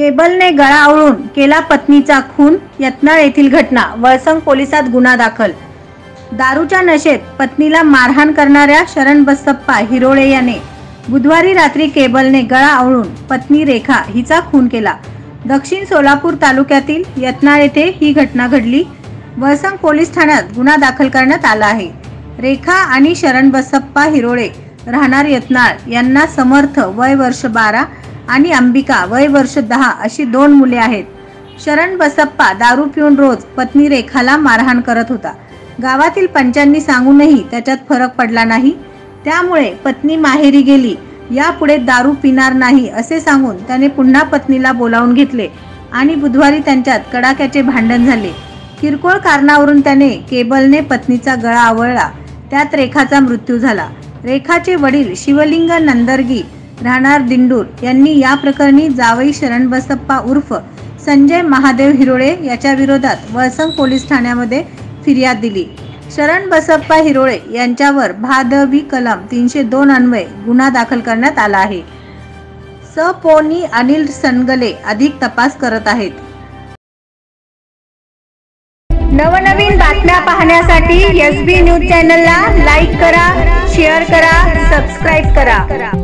केबलने गळा आवळून केला पत्नीचा खून, यत्नाळ येथील घटना, वळसंग पोलिसात गुन्हा दाखल। दारूच्या नशेत पत्नीला मारहाण करणाऱ्या शरण बसप्पा हिरोळे याने बुधवारी रात्री केबलने गळा आवळून पत्नी रेखा हिचा खून केला। दक्षिण सोलापूर तालुक्यातील यत्नाळ येथे ही घटना घडली। वळसंग पोलीस ठाण्यात गुन्हा दाखल करण्यात आला आहे। रेखा आणि शरण बसप्पा हिरोळे राहणार यत्नाळ यांना समर्थ वय वर्ष 12 आणि अंबिका वय वर्ष 10 अशी 2 मुले आहेत। शरण बसप्पा दारू पिऊन रोज पत्नी रेखाला मारहाण करत होता। गावातील पंचांनी सांगूनही त्याच्यात फरक पडला नाही। त्यामुळे पत्नी माहेरी गेली, यापुढे दारू पिणार नाही असे सांगून त्याने पुन्हा पत्नीला बोलावून घेतले आणि बुधवारी त्यांच्यात कडाक्याचे भांडण झाले। किरकोळ कारणावरून त्याने केबलने पत्नीचा गळा आवळला, त्यात रेखाचा मृत्यू झाला। रेखाचे वडील शिवलिंग नंदरगी राहणार दिंडूर यांनी या प्रकरणी जावई शरण बसप्पा उर्फ संजय महादेव हिरोळे याच्या विरोधात वळसंग पोलीस ठाण्यामध्ये फिर्याद दिली। शरण बसप्पा हिरोळे यांच्यावर भादवी कलम 302 अन्वये गुन्हा दाखल करण्यात आला आहे। सपोनी अनिल सनगले अधिक तपास करत आहेत। नवनवीन बातम्या पाहण्यासाठी SB न्यूज चॅनलला लाईक करा, शेअर करा, सबस्क्राइब करा।